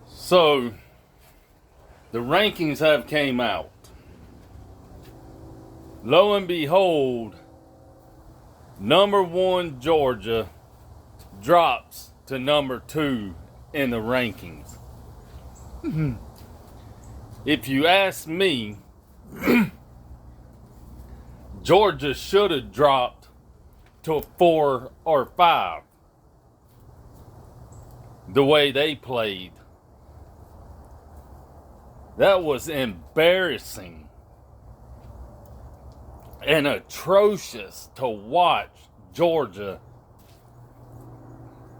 So, the rankings have came out. Lo and behold, number 1 Georgia drops to number 2 in the rankings. If you ask me, Georgia should have dropped to a 4 or 5 the way they played. That was embarrassing and atrocious to watch Georgia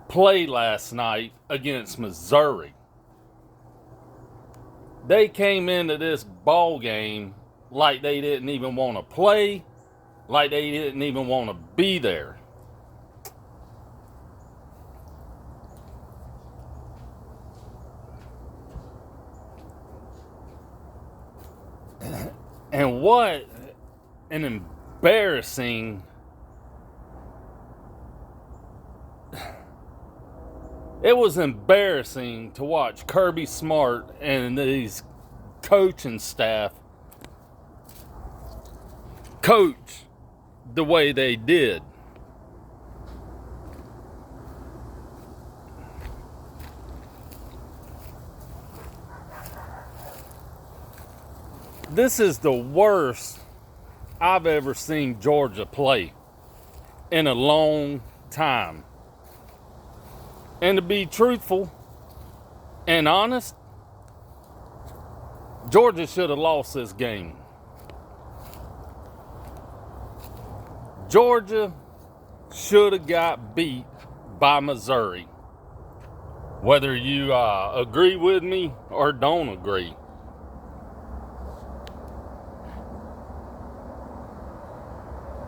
play last night against Missouri. They came into this ball game like they didn't even want to play, like they didn't even want to be there. And what an embarrassing... It was embarrassing to watch Kirby Smart and these coaching staff coach the way they did. This is the worst I've ever seen Georgia play in a long time. And to be truthful and honest, Georgia should have lost this game. Georgia should have got beat by Missouri. Whether you agree with me or don't agree.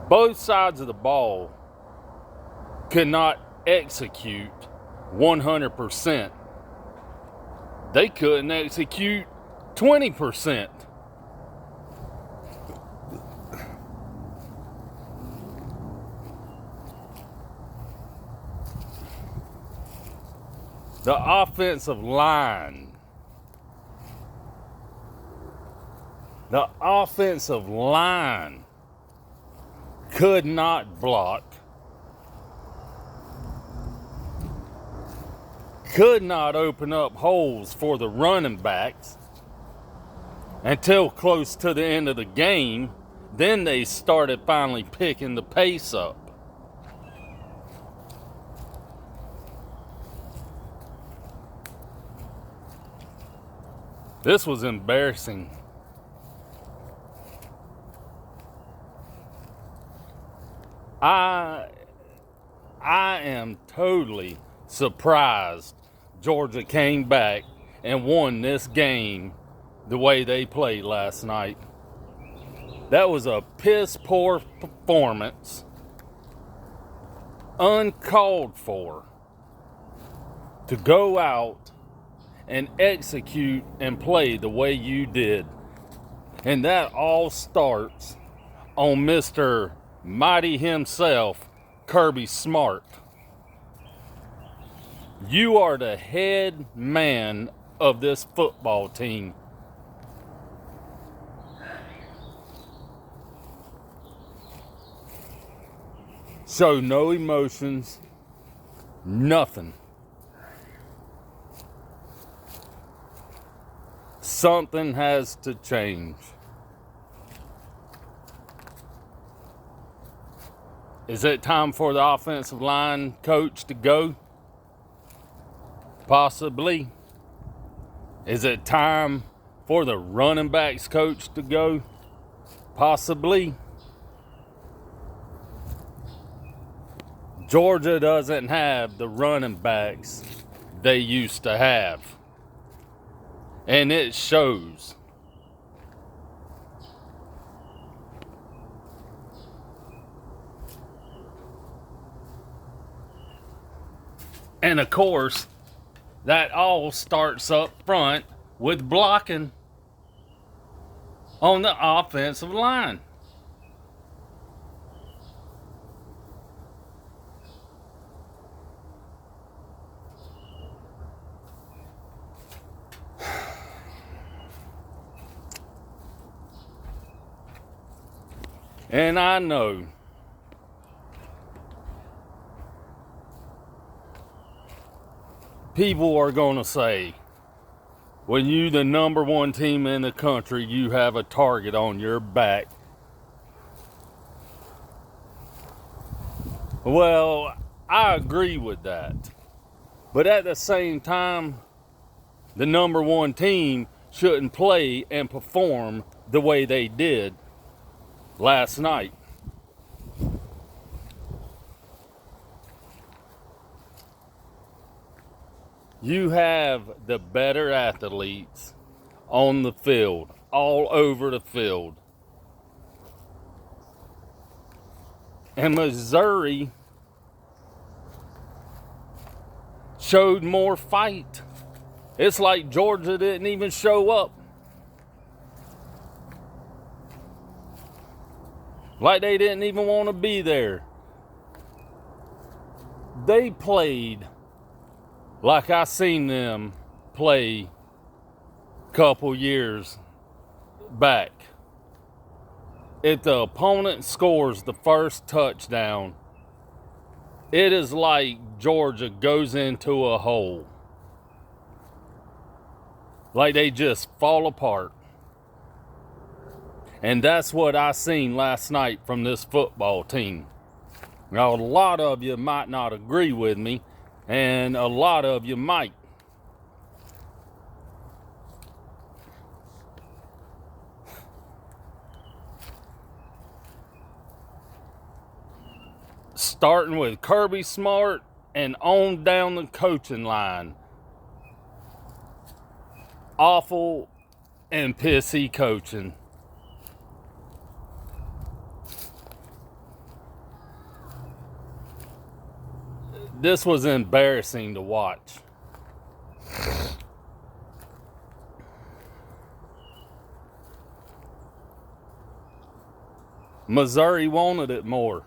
Both sides of the ball could not execute 100%. They couldn't execute 20%. The offensive line. The offensive line could not block, could not open up holes for the running backs until close to the end of the game. Then they started finally picking the pace up. This was embarrassing. I am totally surprised Georgia came back and won this game the way they played last night. That was a piss poor performance, uncalled for, to go out and execute and play the way you did. And that all starts on Mr. Mighty himself, Kirby Smart. You are the head man of this football team. Show no emotions, nothing. Something has to change. Is it time for the offensive line coach to go? Possibly. Is it time for the running backs coach to go? Possibly. Georgia doesn't have the running backs they used to have. And it shows. And of course, that all starts up front with blocking on the offensive line. And I know people are going to say, when you the number one team in the country, you have a target on your back. Well, I agree with that. But at the same time, the number one team shouldn't play and perform the way they did last night. You have the better athletes on the field, all over the field. And Missouri showed more fight. It's like Georgia didn't even show up. Like they didn't even want to be there. They played like I seen them play a couple years back. If the opponent scores the first touchdown, it is like Georgia goes into a hole. Like they just fall apart. And that's what I seen last night from this football team. Now, a lot of you might not agree with me, and a lot of you might. Starting with Kirby Smart and on down the coaching line. Awful and pissy coaching. This was embarrassing to watch. Missouri wanted it more.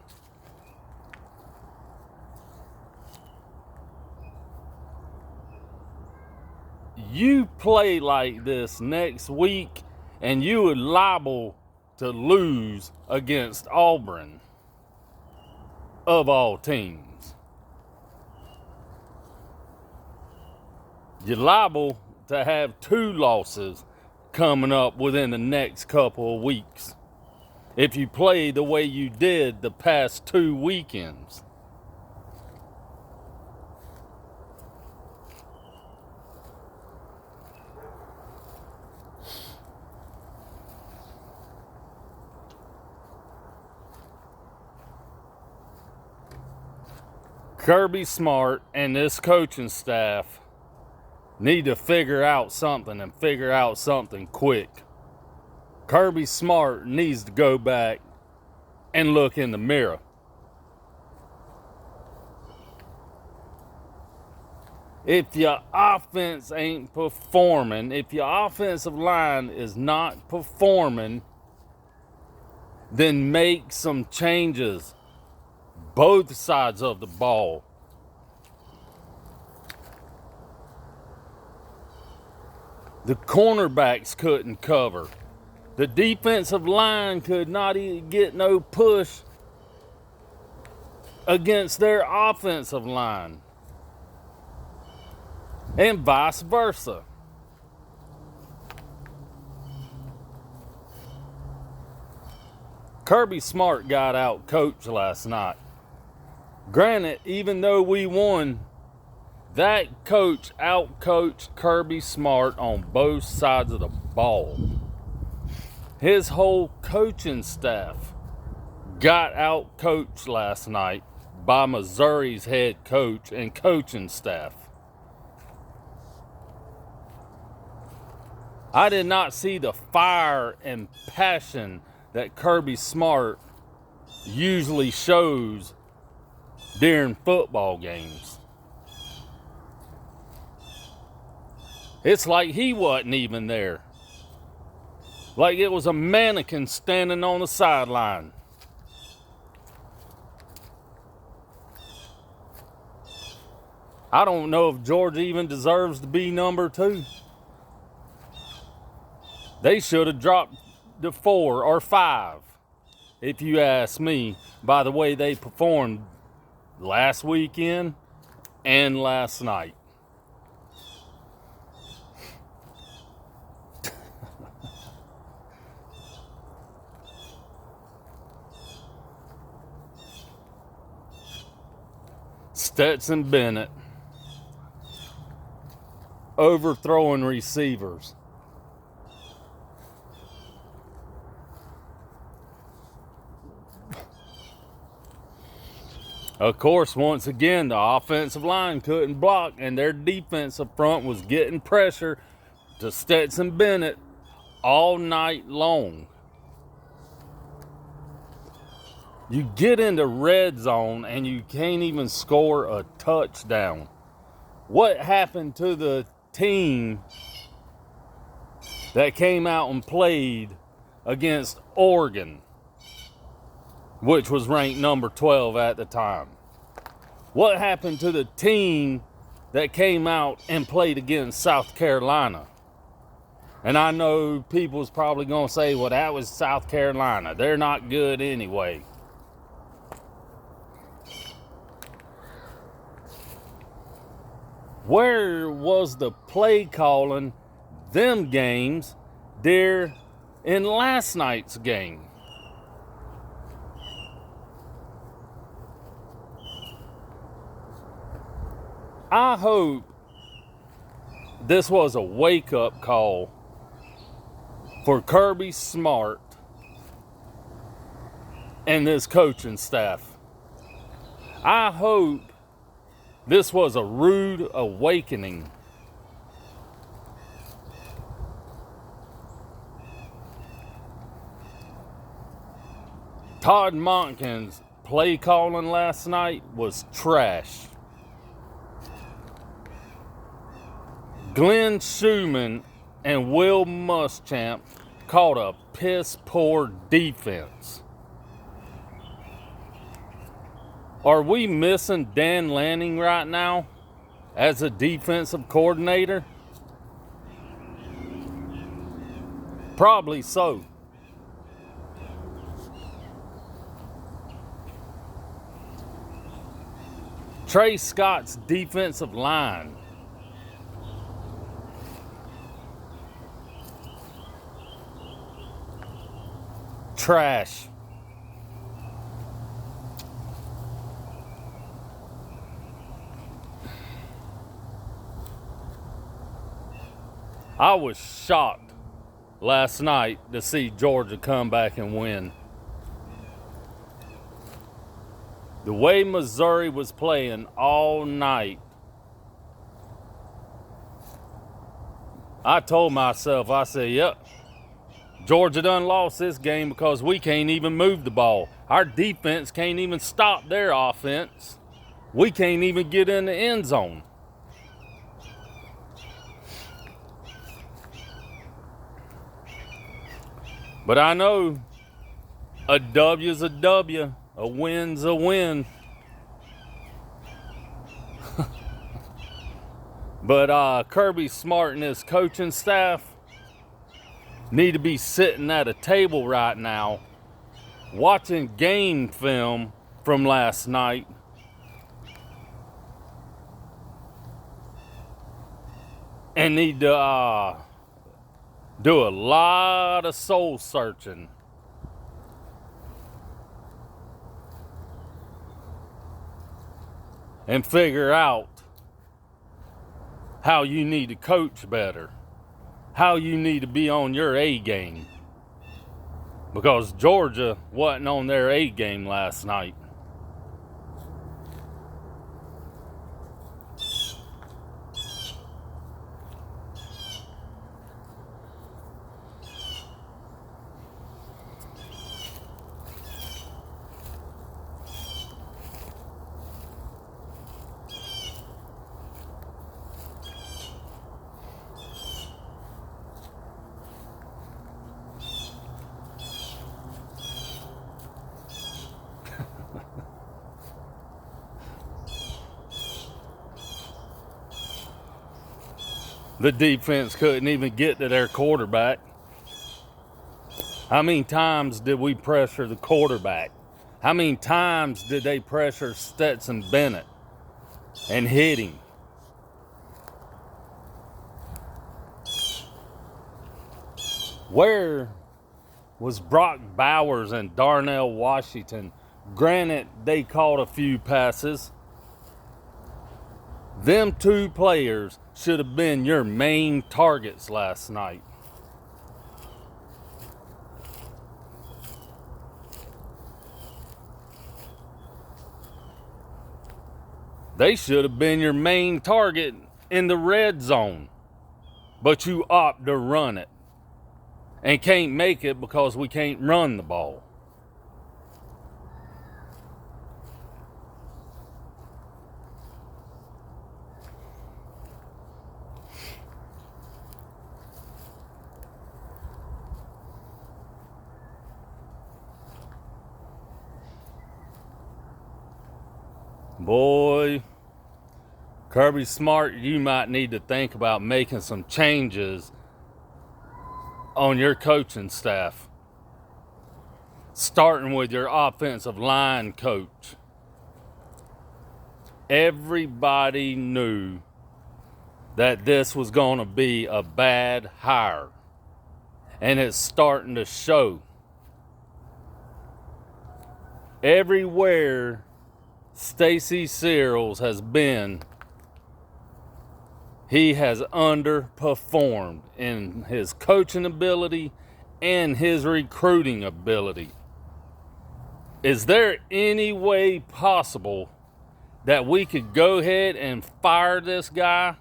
You play like this next week and you are liable to lose against Auburn, of all teams. You're liable to have 2 losses coming up within the next couple of weeks if you play the way you did the past 2 weekends. Kirby Smart and this coaching staff need to figure out something and figure out something quick. Kirby Smart needs to go back and look in the mirror. If your offense ain't performing, if your offensive line is not performing, then make some changes. Both sides of the ball. The cornerbacks couldn't cover. The defensive line could not even get no push against their offensive line. And vice versa. Kirby Smart got out coached last night. Granted, even though we won, that coach out-coached Kirby Smart on both sides of the ball. His whole coaching staff got out-coached last night by Missouri's head coach and coaching staff. I did not see the fire and passion that Kirby Smart usually shows during football games. It's like he wasn't even there. Like it was a mannequin standing on the sideline. I don't know if Georgia even deserves to be number 2. They should have dropped to 4 or 5. if you ask me, by the way they performed last weekend and last night. Stetson Bennett overthrowing receivers. Of course, once again, the offensive line couldn't block, and their defensive front was getting pressure to Stetson Bennett all night long. You get into red zone and you can't even score a touchdown. What happened to the team that came out and played against Oregon, which was ranked number 12 at the time? What happened to the team that came out and played against South Carolina? And I know people's probably going to say, well, that was South Carolina. They're not good anyway. Where was the play calling them games there in last night's game? I hope this was a wake-up call for Kirby Smart and this coaching staff. I hope this was a rude awakening. Todd Monken's play calling last night was trash. Glenn Schumann and Will Muschamp called a piss poor defense. Are we missing Dan Lanning right now as a defensive coordinator? Probably so. Trey Scott's defensive line. Trash. I was shocked last night to see Georgia come back and win. The way Missouri was playing all night, I told myself, I said, yep, Georgia done lost this game because we can't even move the ball. Our defense can't even stop their offense. We can't even get in the end zone. But I know a W's a W, a win's a win. But Kirby Smart and his coaching staff need to be sitting at a table right now watching game film from last night and need to do a lot of soul searching. And figure out how you need to coach better. How you need to be on your A game. Because Georgia wasn't on their A game last night. The defense couldn't even get to their quarterback. How many times did we pressure the quarterback? How many times did they pressure Stetson Bennett and hit him? Where was Brock Bowers and Darnell Washington? Granted, they caught a few passes. Them two players should have been your main targets last night. They should have been your main target in the red zone. But you opt to run it. And can't make it because we can't run the ball. Boy, Kirby Smart, you might need to think about making some changes on your coaching staff. Starting with your offensive line coach. Everybody knew that this was going to be a bad hire. And it's starting to show. Everywhere Stacy Searles has been, he has underperformed in his coaching ability and his recruiting ability. Is there any way possible that we could go ahead and fire this guy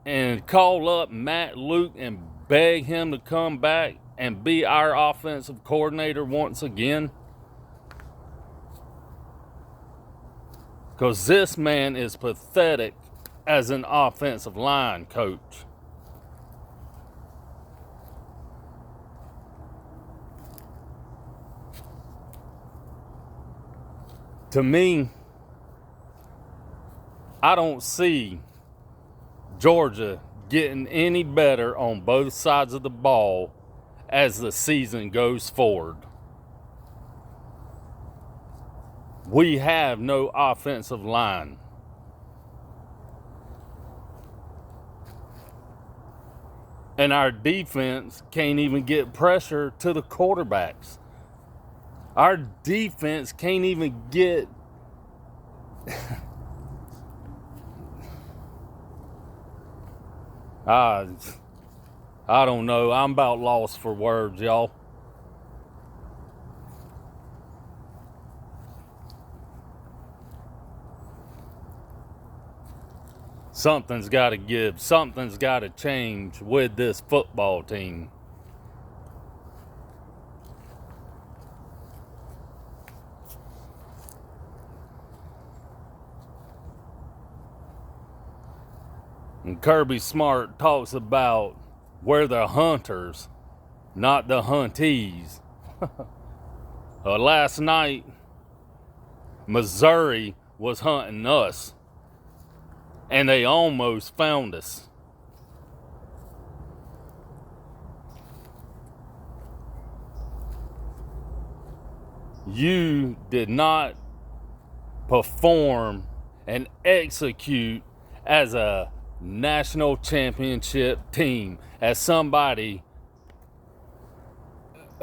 and call up Matt Luke and beg him to come back and be our offensive coordinator once again? Because this man is pathetic as an offensive line coach. To me, I don't see Georgia getting any better on both sides of the ball as the season goes forward. We have no offensive line. And our defense can't even get pressure to the quarterbacks. Our defense can't even get... I don't know. I'm about lost for words, y'all. Something's got to give. Something's got to change with this football team. And Kirby Smart talks about we're the hunters, not the huntees. Last night, Missouri was hunting us. And they almost found us. You did not perform and execute as a national championship team, as somebody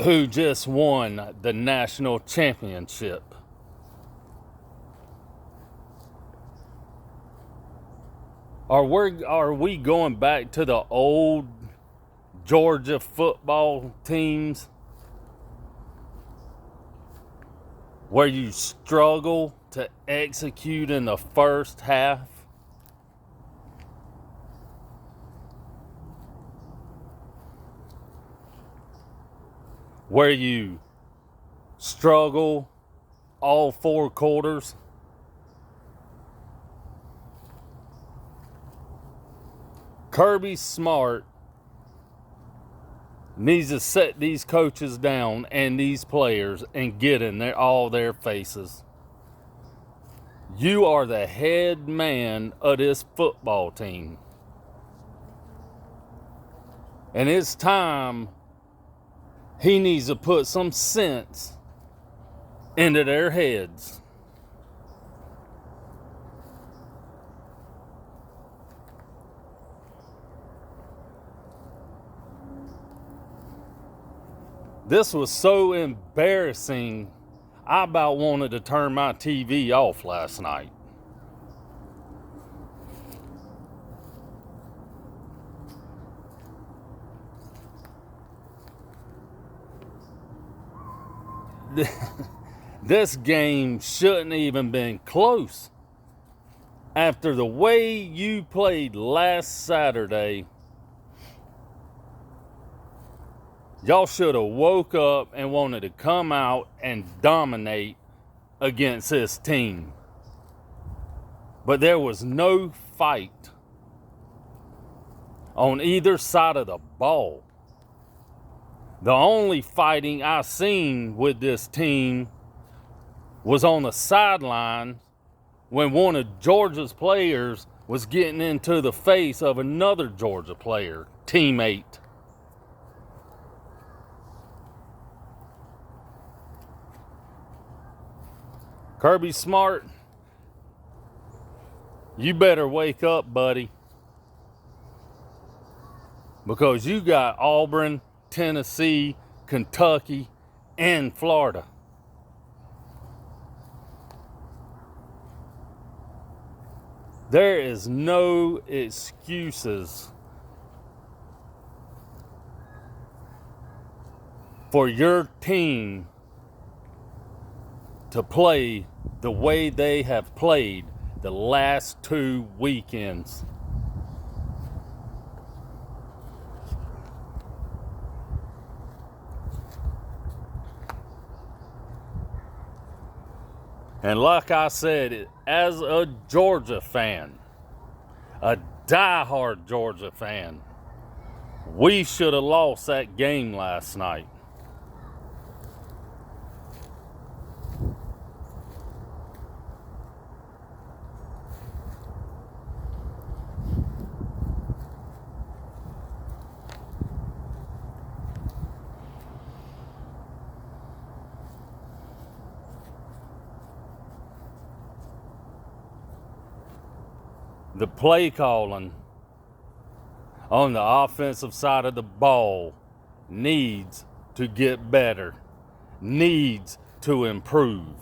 who just won the national championship. Are we going back to the old Georgia football teams where you struggle to execute in the first half? Where you struggle all 4 quarters? Kirby Smart needs to set these coaches down and these players and get in all their faces. You are the head man of this football team. And it's time he needs to put some sense into their heads. This was so embarrassing, I about wanted to turn my TV off last night. This game shouldn't even been close. After the way you played last Saturday, y'all should have woke up and wanted to come out and dominate against this team. But there was no fight on either side of the ball. The only fighting I seen with this team was on the sideline when one of Georgia's players was getting into the face of another Georgia player, teammate. Kirby Smart, you better wake up, buddy. Because you got Auburn, Tennessee, Kentucky, and Florida. There is no excuses for your team to play the way they have played the last 2 weekends. And like I said, as a Georgia fan, a diehard Georgia fan, we should have lost that game last night. The play calling on the offensive side of the ball needs to get better, needs to improve.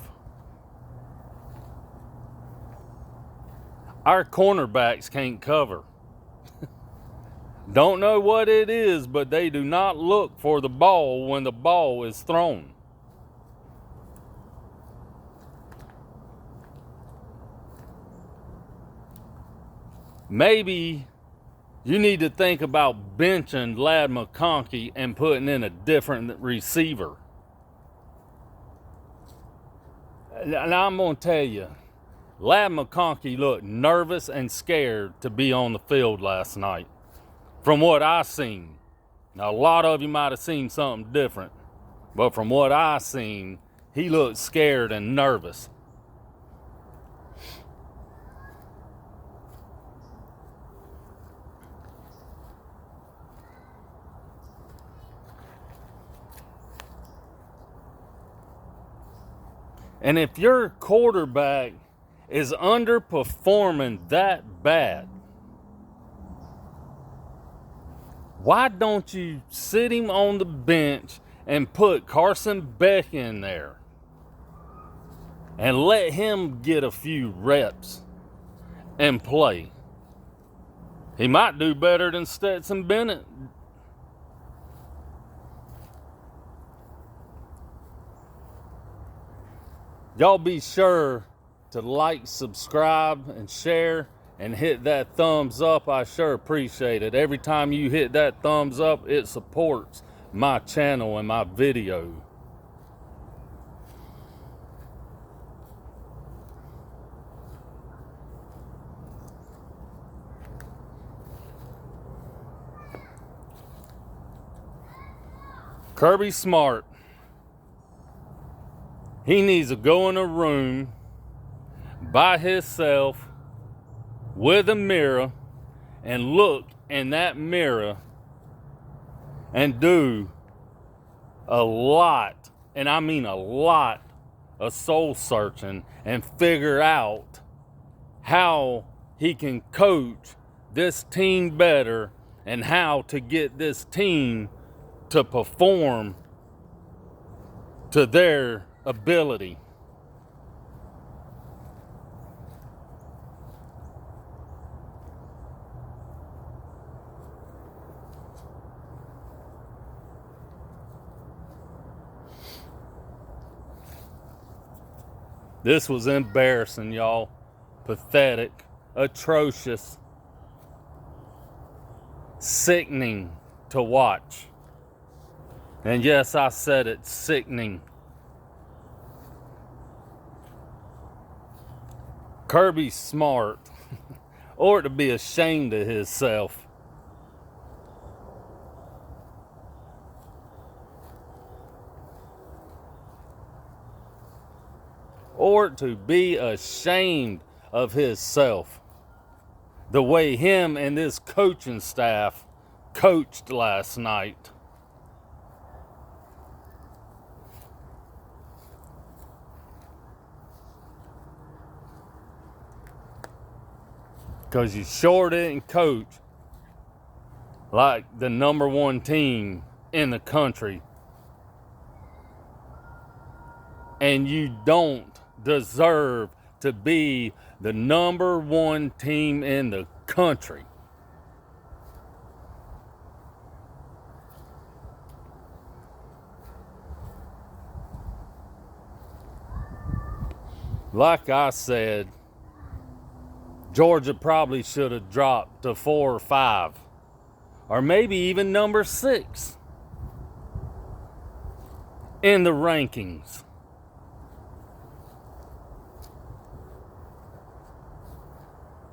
Our cornerbacks can't cover. Don't know what it is, but they do not look for the ball when the ball is thrown. Maybe you need to think about benching Ladd McConkey and putting in a different receiver. And I'm going to tell you, Ladd McConkey looked nervous and scared to be on the field last night. From what I seen. Now, a lot of you might have seen something different. But from what I seen, he looked scared and nervous. And if your quarterback is underperforming that bad, why don't you sit him on the bench and put Carson Beck in there and let him get a few reps and play? He might do better than Stetson Bennett. Y'all be sure to like, subscribe, and share, and hit that thumbs up. I sure appreciate it. Every time you hit that thumbs up, it supports my channel and my video. Kirby Smart, he needs to go in a room by himself with a mirror and look in that mirror and do a lot, and I mean a lot, of soul searching and figure out how he can coach this team better and how to get this team to perform to their ability. This was embarrassing, y'all. Pathetic, atrocious, sickening to watch. And yes, I said it, sickening. Kirby Smart ought to be ashamed of himself. Ought to be ashamed of himself. The way him and this coaching staff coached last night. Because you sure didn't coach like the number one team in the country. And you don't deserve to be the number one team in the country. Like I said, Georgia probably should have dropped to 4 or 5, or maybe even number 6 in the rankings.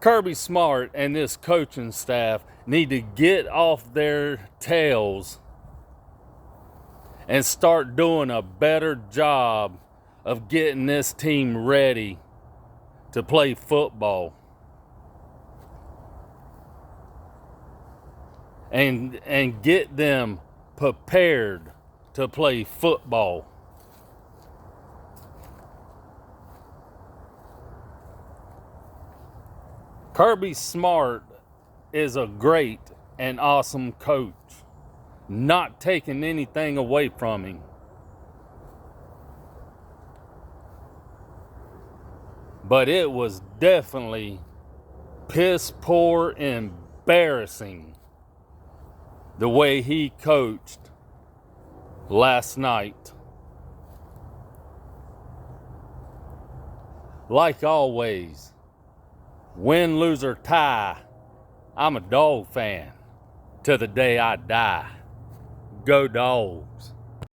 Kirby Smart and this coaching staff need to get off their tails and start doing a better job of getting this team ready to play football. And get them prepared to play football. Kirby Smart is a great and awesome coach, not taking anything away from him. But it was definitely piss poor embarrassing the way he coached last night. Like always, win, lose, or tie, I'm a dog fan to the day I die. Go Dogs.